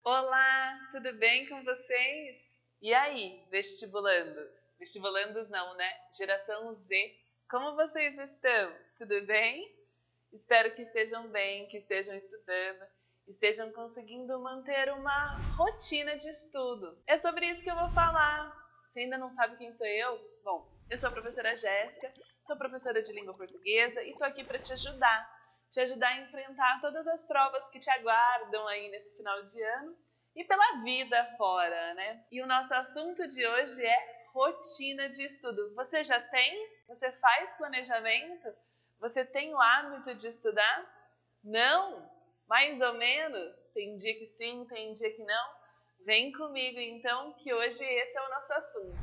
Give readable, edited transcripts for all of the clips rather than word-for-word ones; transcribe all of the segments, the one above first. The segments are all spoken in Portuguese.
Olá, tudo bem com vocês? E aí, vestibulandos? Vestibulandos não, né? Geração Z, como vocês estão? Tudo bem? Espero que estejam bem, que estejam estudando, estejam conseguindo manter uma rotina de estudo. É sobre isso que eu vou falar. Você ainda não sabe quem sou eu? Bom, eu sou a professora Jéssica, sou professora de língua portuguesa e estou aqui para te ajudar a enfrentar todas as provas que te aguardam aí nesse final de ano e pela vida fora, né? E o nosso assunto de hoje é rotina de estudo. Você já tem? Você faz planejamento? Você tem o hábito de estudar? Não? Mais ou menos? Tem dia que sim, tem dia que não? Vem comigo então, que hoje esse é o nosso assunto.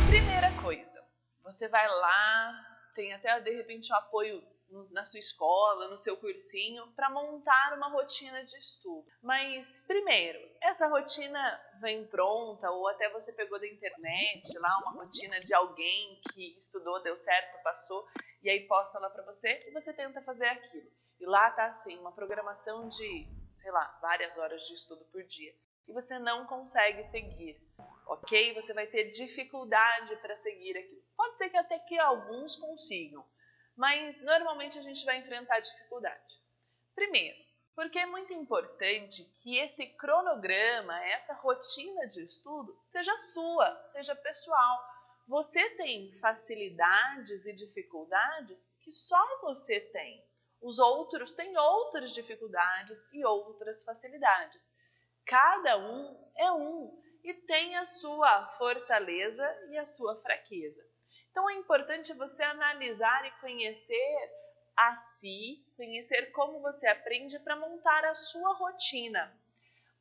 Primeira coisa, você vai lá, tem até de repente o apoio na sua escola, no seu cursinho, para montar uma rotina de estudo. Mas, primeiro, essa rotina vem pronta ou até você pegou da internet lá uma rotina de alguém que estudou, deu certo, passou, e aí posta lá para você e você tenta fazer aquilo. E lá tá assim, uma programação de, sei lá, várias horas de estudo por dia. E você não consegue seguir, ok? Você vai ter dificuldade para seguir aquilo. Pode ser que até que alguns consigam, mas normalmente a gente vai enfrentar dificuldade. Primeiro, porque é muito importante que esse cronograma, essa rotina de estudo, seja sua, seja pessoal. Você tem facilidades e dificuldades que só você tem. Os outros têm outras dificuldades e outras facilidades. Cada um é um e tem a sua fortaleza e a sua fraqueza. Então é importante você analisar e conhecer a si, conhecer como você aprende para montar a sua rotina.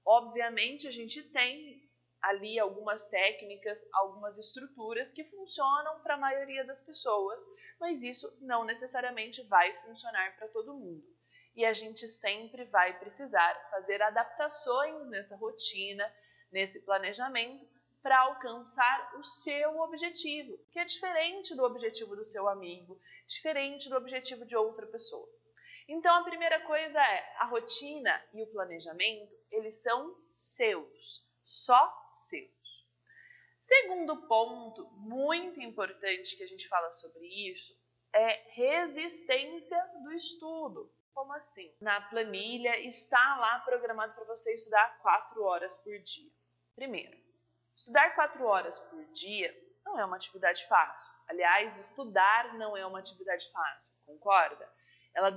Obviamente a gente tem ali algumas técnicas, algumas estruturas que funcionam para a maioria das pessoas, mas isso não necessariamente vai funcionar para todo mundo. E a gente sempre vai precisar fazer adaptações nessa rotina, nesse planejamento, para alcançar o seu objetivo, que é diferente do objetivo do seu amigo, diferente do objetivo de outra pessoa. Então, a primeira coisa é, a rotina e o planejamento, eles são seus, só seus. Segundo ponto, muito importante que a gente fala sobre isso, é resistência do estudo. Como assim? Na planilha está lá programado para você estudar 4 horas por dia. Primeiro, estudar 4 horas por dia não é uma atividade fácil. Aliás, estudar não é uma atividade fácil, concorda? Ela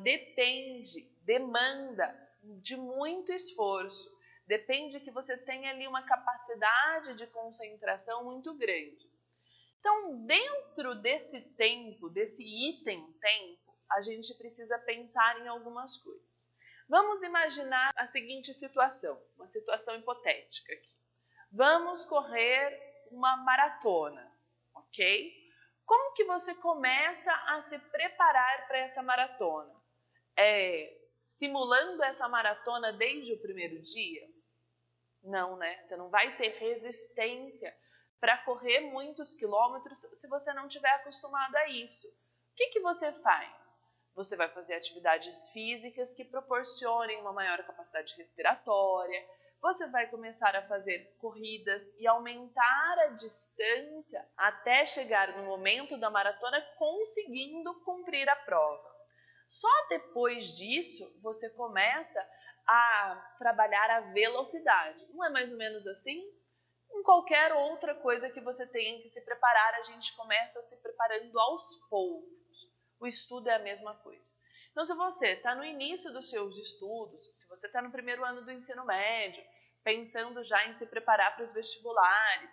demanda de muito esforço, depende que você tenha ali uma capacidade de concentração muito grande. Então, dentro desse tempo, desse item tempo, a gente precisa pensar em algumas coisas. Vamos imaginar a seguinte situação, uma situação hipotética aqui. Vamos correr uma maratona, ok? Como que você começa a se preparar para essa maratona? Simulando essa maratona desde o primeiro dia? Não, né? Você não vai ter resistência para correr muitos quilômetros se você não estiver acostumado a isso. O que você faz? Você vai fazer atividades físicas que proporcionem uma maior capacidade respiratória, você vai começar a fazer corridas e aumentar a distância até chegar no momento da maratona conseguindo cumprir a prova. Só depois disso você começa a trabalhar a velocidade. Não é mais ou menos assim? Em qualquer outra coisa que você tenha que se preparar, a gente começa se preparando aos poucos. O estudo é a mesma coisa. Então, se você está no início dos seus estudos, se você está no primeiro ano do ensino médio, pensando já em se preparar para os vestibulares,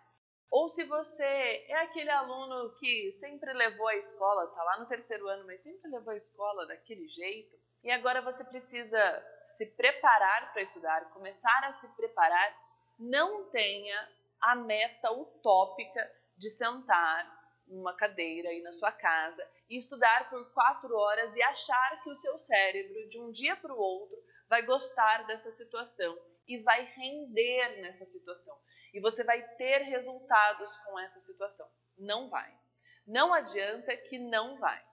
ou se você é aquele aluno que sempre levou a escola, está lá no terceiro ano, mas sempre levou a escola daquele jeito, e agora você precisa se preparar para estudar, começar a se preparar, não tenha a meta utópica de sentar numa cadeira aí na sua casa e estudar por 4 horas e achar que o seu cérebro, de um dia para o outro, vai gostar dessa situação e vai render nessa situação. E você vai ter resultados com essa situação. Não vai. Não adianta que não vai.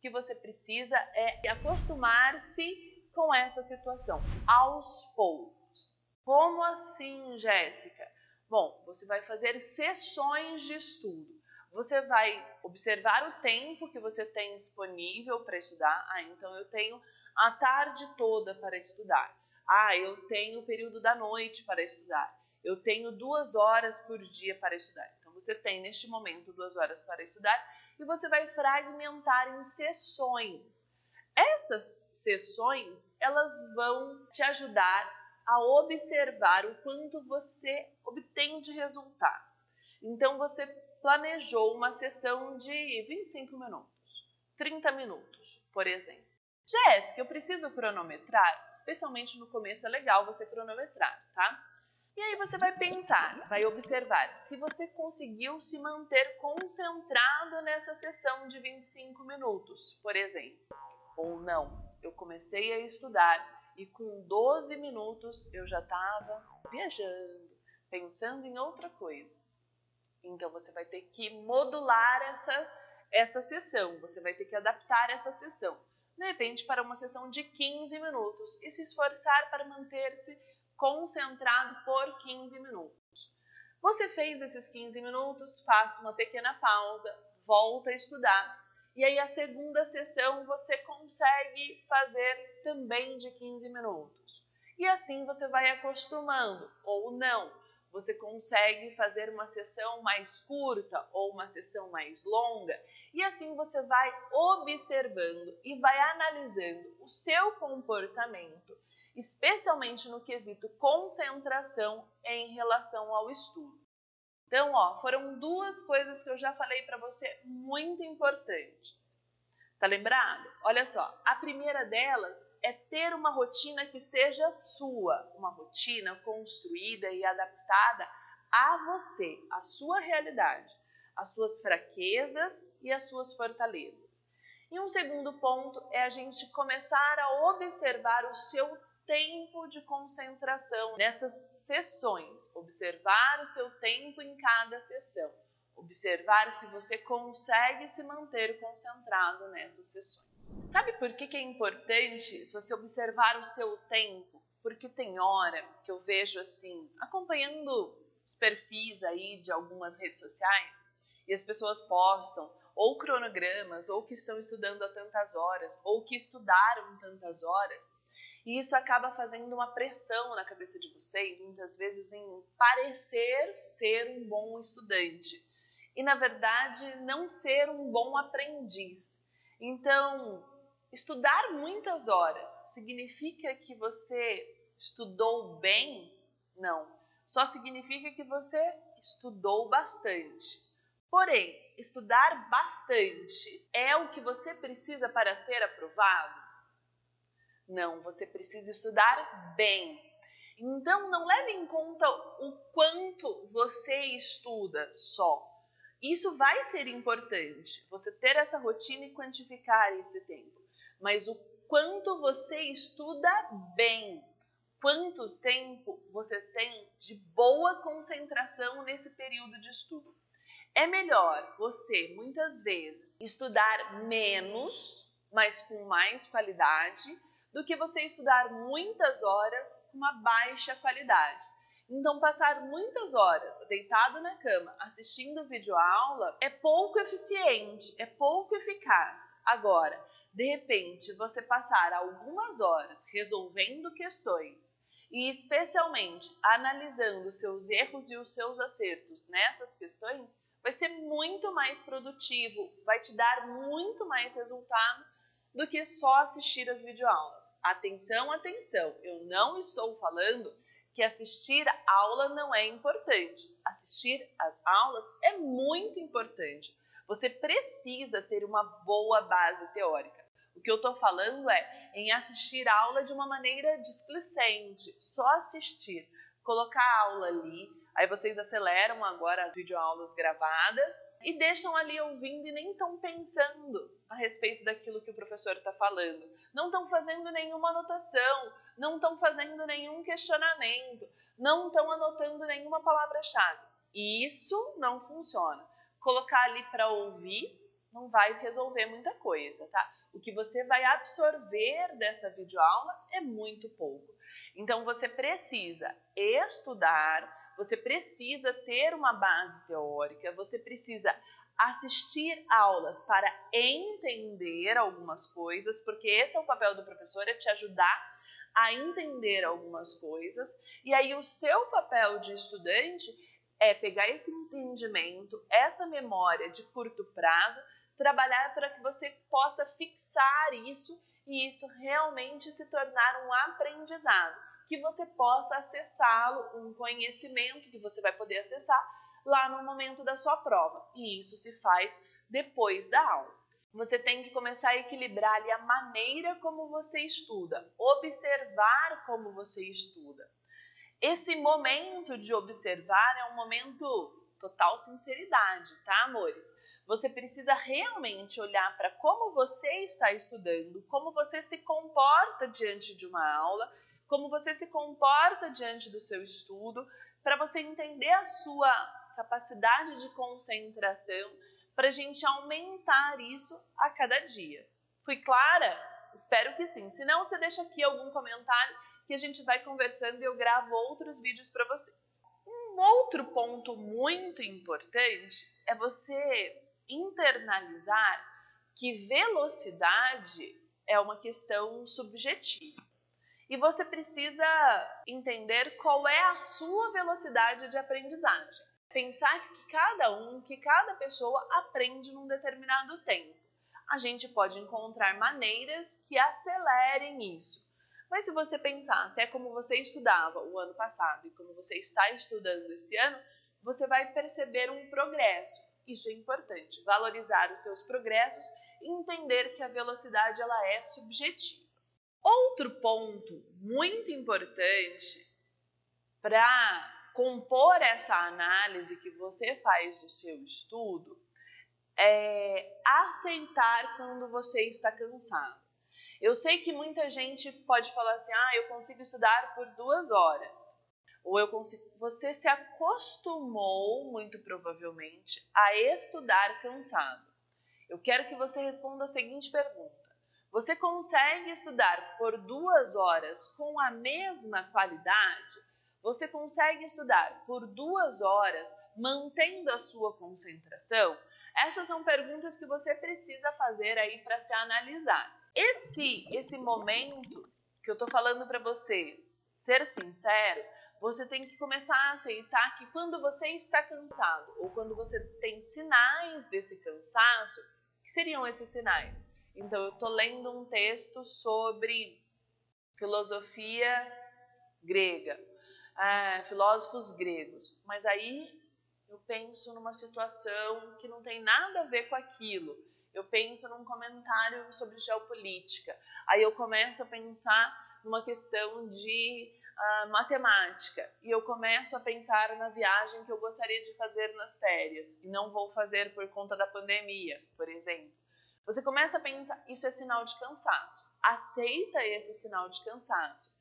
que você precisa é acostumar-se com essa situação, aos poucos. Como assim, Jéssica? Bom, você vai fazer sessões de estudo. Você vai observar o tempo que você tem disponível para estudar. Então eu tenho a tarde toda para estudar. Eu tenho o período da noite para estudar. Eu tenho 2 horas por dia para estudar. Então você tem neste momento 2 horas para estudar e você vai fragmentar em sessões. Essas sessões, elas vão te ajudar a observar o quanto você obtém de resultado. Então você planejou uma sessão de 25 minutos, 30 minutos, por exemplo. Jéssica, eu preciso cronometrar? Especialmente no começo é legal você cronometrar, tá? E aí você vai pensar, vai observar se você conseguiu se manter concentrado nessa sessão de 25 minutos, por exemplo. Ou não, eu comecei a estudar e com 12 minutos eu já estava viajando, pensando em outra coisa. Então você vai ter que modular essa sessão, você vai ter que adaptar essa sessão. De repente para uma sessão de 15 minutos e se esforçar para manter-se concentrado por 15 minutos. Você fez esses 15 minutos, faça uma pequena pausa, volta a estudar. E aí a segunda sessão você consegue fazer também de 15 minutos. E assim você vai acostumando, ou não. Você consegue fazer uma sessão mais curta ou uma sessão mais longa. E assim você vai observando e vai analisando o seu comportamento, especialmente no quesito concentração em relação ao estudo. Então, foram 2 coisas que eu já falei para você muito importantes. Tá lembrado? Olha só, a primeira delas é ter uma rotina que seja sua, uma rotina construída e adaptada a você, a sua realidade, as suas fraquezas e as suas fortalezas. E um segundo ponto é a gente começar a observar o seu tempo de concentração nessas sessões, observar o seu tempo em cada sessão. Observar se você consegue se manter concentrado nessas sessões. Sabe por que é importante você observar o seu tempo? Porque tem hora que eu vejo assim, acompanhando os perfis aí de algumas redes sociais, e as pessoas postam ou cronogramas, ou que estão estudando há tantas horas, ou que estudaram tantas horas, e isso acaba fazendo uma pressão na cabeça de vocês, muitas vezes em parecer ser um bom estudante. E, na verdade, não ser um bom aprendiz. Então, estudar muitas horas significa que você estudou bem? Não. Só significa que você estudou bastante. Porém, estudar bastante é o que você precisa para ser aprovado? Não, você precisa estudar bem. Então, não leve em conta o quanto você estuda só. Isso vai ser importante, você ter essa rotina e quantificar esse tempo. Mas o quanto você estuda bem, quanto tempo você tem de boa concentração nesse período de estudo. É melhor você, muitas vezes, estudar menos, mas com mais qualidade, do que você estudar muitas horas com uma baixa qualidade. Então, passar muitas horas deitado na cama assistindo videoaula é pouco eficiente, é pouco eficaz. Agora, de repente, você passar algumas horas resolvendo questões e especialmente analisando os seus erros e os seus acertos nessas questões, vai ser muito mais produtivo, vai te dar muito mais resultado do que só assistir as videoaulas. Atenção, atenção, eu não estou falando que assistir a aula não é importante. Assistir às aulas é muito importante. Você precisa ter uma boa base teórica. O que eu estou falando é em assistir a aula de uma maneira displicente, só assistir, colocar a aula ali, aí vocês aceleram agora as videoaulas gravadas e deixam ali ouvindo e nem estão pensando a respeito daquilo que o professor está falando. Não estão fazendo nenhuma anotação, não estão fazendo nenhum questionamento, não estão anotando nenhuma palavra-chave. E isso não funciona. Colocar ali para ouvir não vai resolver muita coisa, tá? O que você vai absorver dessa videoaula é muito pouco. Então você precisa estudar, você precisa ter uma base teórica, você precisa assistir aulas para entender algumas coisas, porque esse é o papel do professor, é te ajudar a entender algumas coisas, e aí o seu papel de estudante é pegar esse entendimento, essa memória de curto prazo, trabalhar para que você possa fixar isso e isso realmente se tornar um aprendizado, que você possa acessá-lo, um conhecimento que você vai poder acessar lá no momento da sua prova. E isso se faz depois da aula. Você tem que começar a equilibrar ali a maneira como você estuda, observar como você estuda. Esse momento de observar é um momento total sinceridade, tá, amores? Você precisa realmente olhar para como você está estudando, como você se comporta diante de uma aula, como você se comporta diante do seu estudo, para você entender a sua capacidade de concentração, para a gente aumentar isso a cada dia. Fui clara? Espero que sim. Se não, você deixa aqui algum comentário que a gente vai conversando e eu gravo outros vídeos para vocês. Um outro ponto muito importante é você internalizar que velocidade é uma questão subjetiva. E você precisa entender qual é a sua velocidade de aprendizagem. Pensar que cada pessoa aprende num determinado tempo. A gente pode encontrar maneiras que acelerem isso. Mas se você pensar até como você estudava o ano passado e como você está estudando esse ano, você vai perceber um progresso. Isso é importante, valorizar os seus progressos e entender que a velocidade ela é subjetiva. Outro ponto muito importante para compor essa análise que você faz do seu estudo é aceitar quando você está cansado. Eu sei que muita gente pode falar assim, eu consigo estudar por 2 horas. Ou eu consigo... Você se acostumou, muito provavelmente, a estudar cansado. Eu quero que você responda a seguinte pergunta. Você consegue estudar por 2 horas com a mesma qualidade? Você consegue estudar por 2 horas mantendo a sua concentração? Essas são perguntas que você precisa fazer aí para se analisar. Esse momento que eu estou falando para você ser sincero, você tem que começar a aceitar que quando você está cansado ou quando você tem sinais desse cansaço, que seriam esses sinais? Então, eu estou lendo um texto sobre filosofia grega, filósofos gregos, mas aí eu penso numa situação que não tem nada a ver com aquilo. Eu penso num comentário sobre geopolítica. Aí eu começo a pensar numa questão de matemática. E eu começo a pensar na viagem que eu gostaria de fazer nas férias e não vou fazer por conta da pandemia, por exemplo. Você começa a pensar, isso é sinal de cansaço. Aceita esse sinal de cansaço.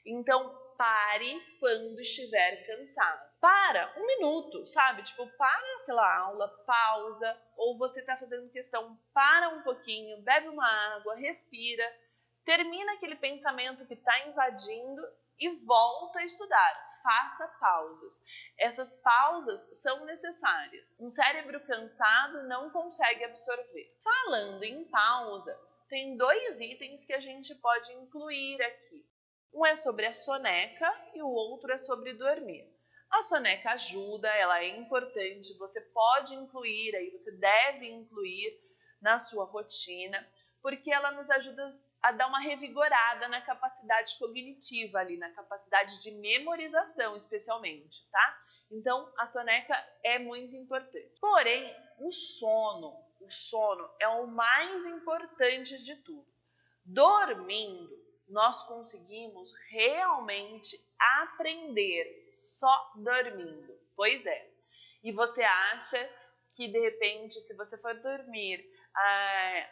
Então, pare quando estiver cansado. Para 1 minuto, sabe? Tipo, para aquela aula, pausa, ou você está fazendo questão, para um pouquinho, bebe uma água, respira, termina aquele pensamento que está invadindo e volta a estudar. Faça pausas. Essas pausas são necessárias. Um cérebro cansado não consegue absorver. Falando em pausa, tem 2 itens que a gente pode incluir aqui. Um é sobre a soneca e o outro é sobre dormir. A soneca ajuda, ela é importante, você pode incluir, aí você deve incluir na sua rotina, porque ela nos ajuda a dar uma revigorada na capacidade cognitiva ali, na capacidade de memorização especialmente, tá? Então, a soneca é muito importante. Porém, o sono é o mais importante de tudo. Dormindo, nós conseguimos realmente aprender só dormindo. Pois é. E você acha que, de repente, se você for dormir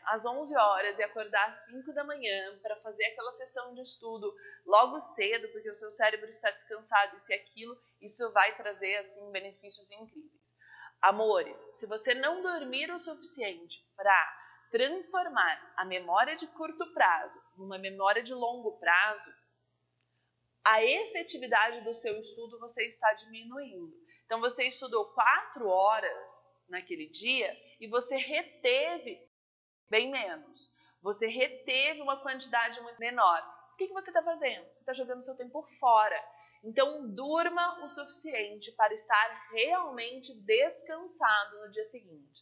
às 11 horas e acordar às 5 da manhã para fazer aquela sessão de estudo logo cedo, porque o seu cérebro está descansado, isso vai trazer assim benefícios incríveis. Amores, se você não dormir o suficiente para transformar a memória de curto prazo numa memória de longo prazo, a efetividade do seu estudo você está diminuindo. Então, você estudou 4 horas naquele dia e você reteve bem menos. Você reteve uma quantidade muito menor. O que você está fazendo? Você está jogando seu tempo fora. Então, durma o suficiente para estar realmente descansado no dia seguinte.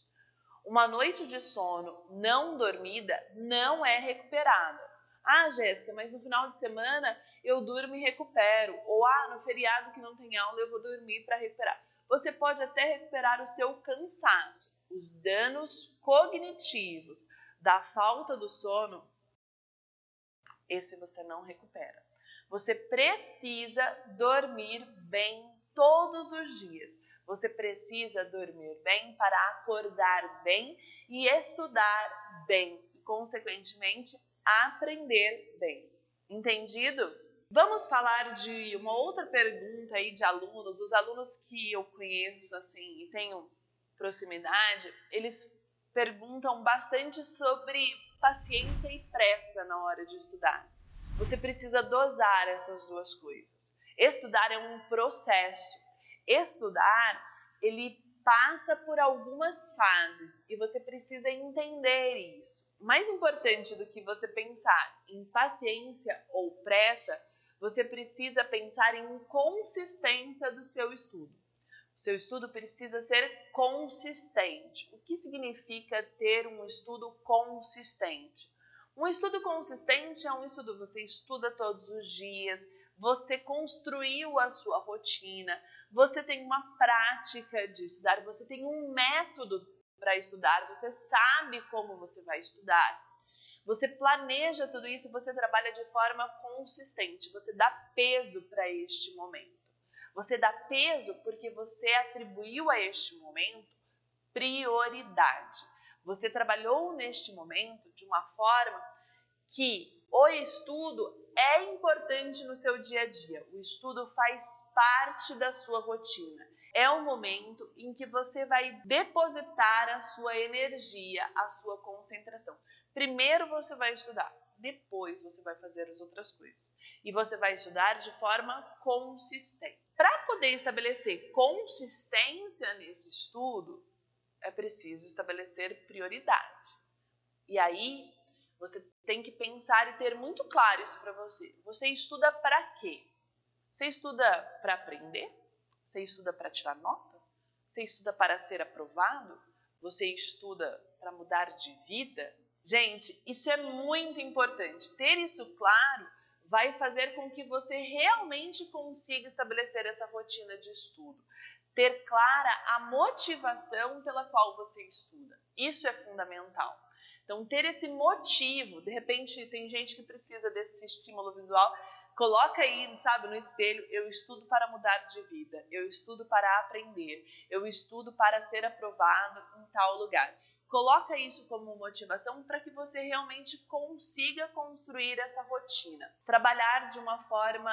Uma noite de sono não dormida não é recuperada. Ah, Jéssica, mas no final de semana eu durmo e recupero. Ou, no feriado que não tem aula eu vou dormir para recuperar. Você pode até recuperar o seu cansaço. Os danos cognitivos da falta do sono, esse você não recupera. Você precisa dormir bem todos os dias. Você precisa dormir bem para acordar bem e estudar bem. E, consequentemente, aprender bem. Entendido? Vamos falar de uma outra pergunta aí de alunos. Os alunos que eu conheço assim e tenho proximidade, eles perguntam bastante sobre paciência e pressa na hora de estudar. Você precisa dosar essas duas coisas. Estudar é um processo. Estudar, ele passa por algumas fases e você precisa entender isso. Mais importante do que você pensar em paciência ou pressa, você precisa pensar em consistência do seu estudo. O seu estudo precisa ser consistente. O que significa ter um estudo consistente? Um estudo consistente é um estudo, você estuda todos os dias, você construiu a sua rotina, você tem uma prática de estudar, você tem um método para estudar, você sabe como você vai estudar. Você planeja tudo isso, você trabalha de forma consistente, você dá peso para este momento. Você dá peso porque você atribuiu a este momento prioridade. Você trabalhou neste momento de uma forma que o estudo é importante no seu dia a dia. O estudo faz parte da sua rotina. É o momento em que você vai depositar a sua energia, a sua concentração. Primeiro você vai estudar, depois você vai fazer as outras coisas. E você vai estudar de forma consistente. Para poder estabelecer consistência nesse estudo, é preciso estabelecer prioridade. E aí, você tem que pensar e ter muito claro isso para você. Você estuda para quê? Você estuda para aprender? Você estuda para tirar nota? Você estuda para ser aprovado? Você estuda para mudar de vida? Gente, isso é muito importante. Ter isso claro vai fazer com que você realmente consiga estabelecer essa rotina de estudo. Ter clara a motivação pela qual você estuda. Isso é fundamental. Então, ter esse motivo, de repente tem gente que precisa desse estímulo visual, coloca aí, sabe, no espelho, eu estudo para mudar de vida, eu estudo para aprender, eu estudo para ser aprovado em tal lugar. Coloca isso como motivação para que você realmente consiga construir essa rotina. Trabalhar de uma forma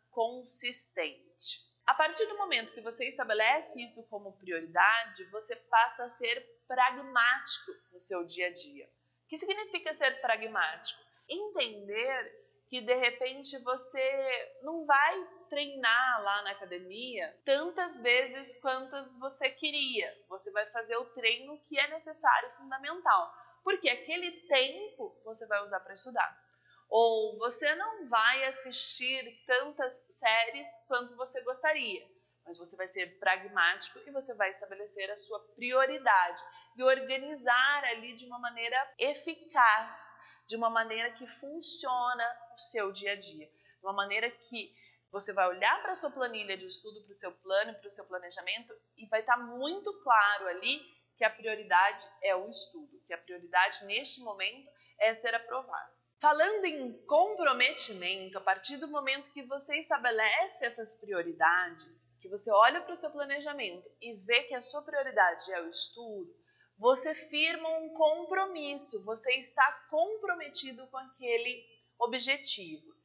consistente. A partir do momento que você estabelece isso como prioridade, você passa a ser pragmático no seu dia a dia. O que significa ser pragmático? Entender que de repente você não vai treinar lá na academia tantas vezes quantas você queria. Você vai fazer o treino que é necessário e fundamental, porque aquele tempo você vai usar para estudar. Ou você não vai assistir tantas séries quanto você gostaria, mas você vai ser pragmático e você vai estabelecer a sua prioridade e organizar ali de uma maneira eficaz, de uma maneira que funciona o seu dia a dia, de uma maneira que você vai olhar para a sua planilha de estudo, para o seu plano, para o seu planejamento e vai estar muito claro ali que a prioridade é o estudo, que a prioridade neste momento é ser aprovado. Falando em comprometimento, a partir do momento que você estabelece essas prioridades, que você olha para o seu planejamento e vê que a sua prioridade é o estudo, você firma um compromisso, você está comprometido com aquele objetivo.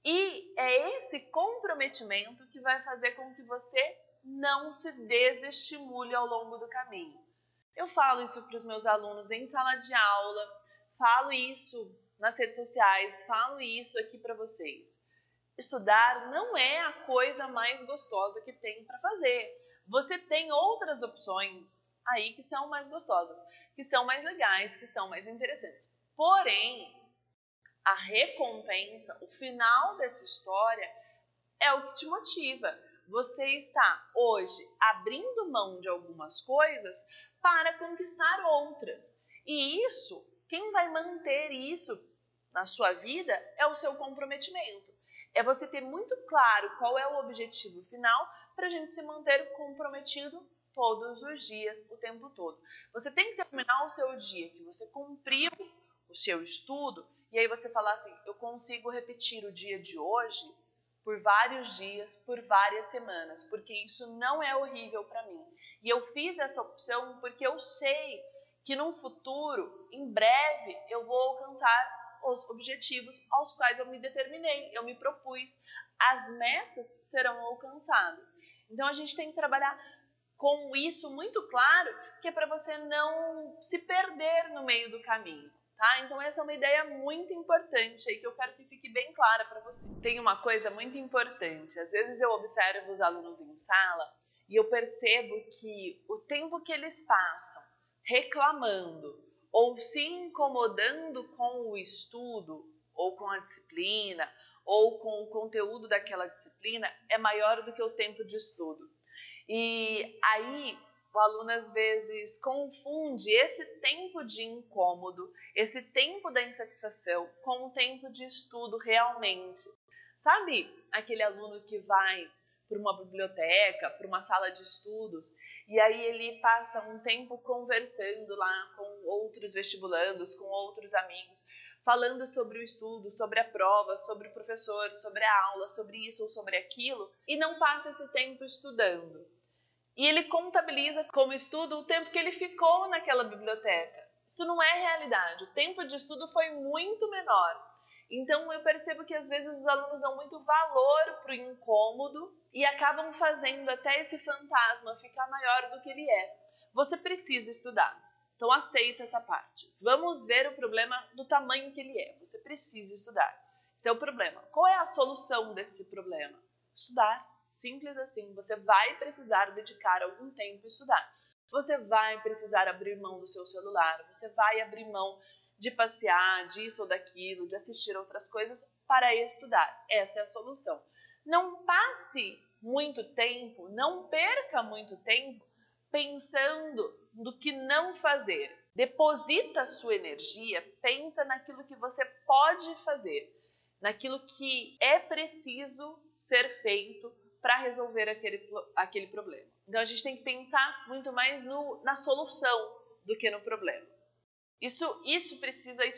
E é esse comprometimento que vai fazer com que você não se desestimule ao longo do caminho. Eu falo isso para os meus alunos em sala de aula, falo isso nas redes sociais, falo isso aqui para vocês. Estudar não é a coisa mais gostosa que tem para fazer. Você tem outras opções aí que são mais gostosas, que são mais legais, que são mais interessantes. Porém, a recompensa, o final dessa história é o que te motiva. Você está hoje abrindo mão de algumas coisas para conquistar outras. E isso, quem vai manter isso na sua vida é o seu comprometimento. É você ter muito claro qual é o objetivo final para a gente se manter comprometido todos os dias, o tempo todo. Você tem que terminar o seu dia, que você cumpriu o seu estudo, e aí você falar assim, eu consigo repetir o dia de hoje por vários dias, por várias semanas, porque isso não é horrível para mim. E eu fiz essa opção porque eu sei que no futuro, em breve, eu vou alcançar os objetivos aos quais eu me determinei, eu me propus. As metas serão alcançadas. Então a gente tem que trabalhar com isso muito claro, que é para você não se perder no meio do caminho. Tá? Então essa é uma ideia muito importante aí que eu quero que fique bem clara para você. Tem uma coisa muito importante, às vezes eu observo os alunos em sala e eu percebo que o tempo que eles passam reclamando ou se incomodando com o estudo ou com a disciplina ou com o conteúdo daquela disciplina é maior do que o tempo de estudo. E aí o aluno às vezes confunde esse tempo de incômodo, esse tempo da insatisfação com o tempo de estudo realmente. Sabe aquele aluno que vai para uma biblioteca, para uma sala de estudos, e aí ele passa um tempo conversando lá com outros vestibulandos, com outros amigos, falando sobre o estudo, sobre a prova, sobre o professor, sobre a aula, sobre isso ou sobre aquilo, e não passa esse tempo estudando. E ele contabiliza como estudo o tempo que ele ficou naquela biblioteca. Isso não é realidade. O tempo de estudo foi muito menor. Então eu percebo que às vezes os alunos dão muito valor para o incômodo e acabam fazendo até esse fantasma ficar maior do que ele é. Você precisa estudar. Então aceita essa parte. Vamos ver o problema do tamanho que ele é. Você precisa estudar. Esse é o problema. Qual é a solução desse problema? Estudar. Simples assim, você vai precisar dedicar algum tempo a estudar. Você vai precisar abrir mão do seu celular, você vai abrir mão de passear, disso ou daquilo, de assistir outras coisas para estudar. Essa é a solução. Não passe muito tempo, não perca muito tempo pensando no que não fazer. Deposita a sua energia, pensa naquilo que você pode fazer, naquilo que é preciso ser feito para resolver aquele problema. Então a gente tem que pensar muito mais na solução do que no problema. Isso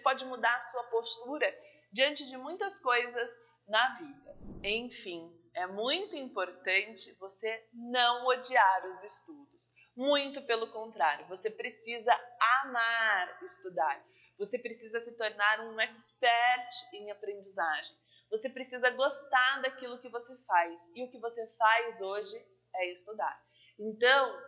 pode mudar a sua postura diante de muitas coisas na vida. Enfim, é muito importante você não odiar os estudos. Muito pelo contrário, você precisa amar estudar. Você precisa se tornar um expert em aprendizagem. Você precisa gostar daquilo que você faz. E o que você faz hoje é estudar. Então,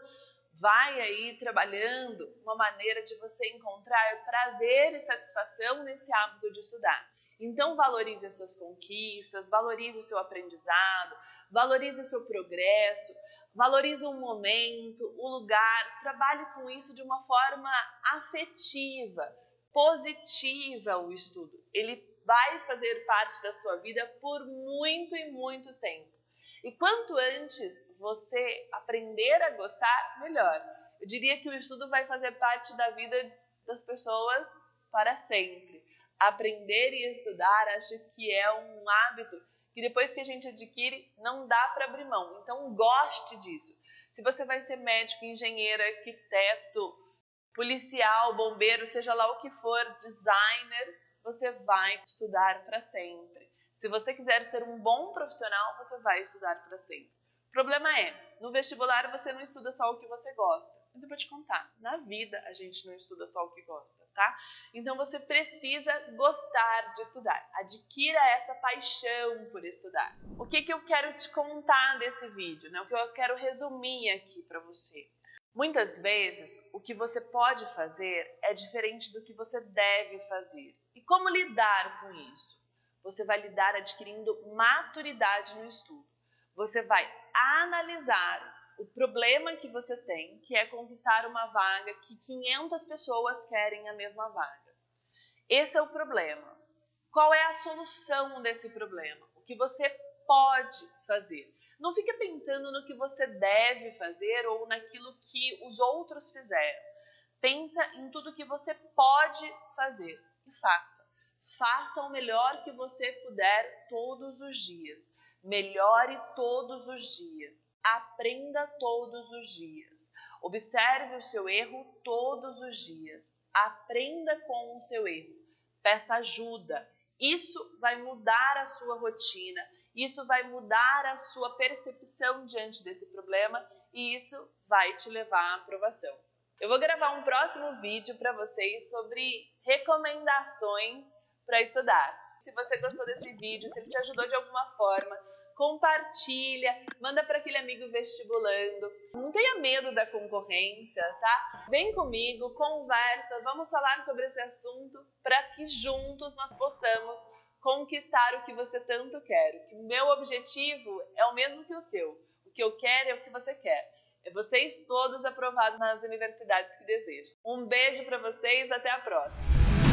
vai aí trabalhando uma maneira de você encontrar prazer e satisfação nesse hábito de estudar. Então, valorize as suas conquistas, valorize o seu aprendizado, valorize o seu progresso, valorize o momento, o lugar. Trabalhe com isso de uma forma afetiva, positiva o estudo. Ele vai fazer parte da sua vida por muito e muito tempo. E quanto antes você aprender a gostar, melhor. Eu diria que o estudo vai fazer parte da vida das pessoas para sempre. Aprender e estudar, acho que é um hábito que depois que a gente adquire, não dá para abrir mão. Então, goste disso. Se você vai ser médico, engenheiro, arquiteto, policial, bombeiro, seja lá o que for, designer, você vai estudar para sempre. Se você quiser ser um bom profissional, você vai estudar para sempre. O problema é, no vestibular você não estuda só o que você gosta. Mas eu vou te contar, na vida a gente não estuda só o que gosta, tá? Então você precisa gostar de estudar. Adquira essa paixão por estudar. O que eu quero te contar desse vídeo, né? O que eu quero resumir aqui para você? Muitas vezes, o que você pode fazer é diferente do que você deve fazer. E como lidar com isso? Você vai lidar adquirindo maturidade no estudo. Você vai analisar o problema que você tem, que é conquistar uma vaga que 500 pessoas querem a mesma vaga. Esse é o problema. Qual é a solução desse problema? O que você pode fazer? Não fique pensando no que você deve fazer ou naquilo que os outros fizeram. Pensa em tudo que você pode fazer e faça. Faça o melhor que você puder todos os dias. Melhore todos os dias. Aprenda todos os dias. Observe o seu erro todos os dias. Aprenda com o seu erro. Peça ajuda. Isso vai mudar a sua rotina. Isso vai mudar a sua percepção diante desse problema e isso vai te levar à aprovação. Eu vou gravar um próximo vídeo para vocês sobre recomendações para estudar. Se você gostou desse vídeo, se ele te ajudou de alguma forma, compartilha, manda para aquele amigo vestibulando. Não tenha medo da concorrência, tá? Vem comigo, conversa, vamos falar sobre esse assunto para que juntos nós possamos conquistar o que você tanto quer. O meu objetivo é o mesmo que o seu. O que eu quero é o que você quer. É vocês todos aprovados nas universidades que desejam. Um beijo para vocês, até a próxima!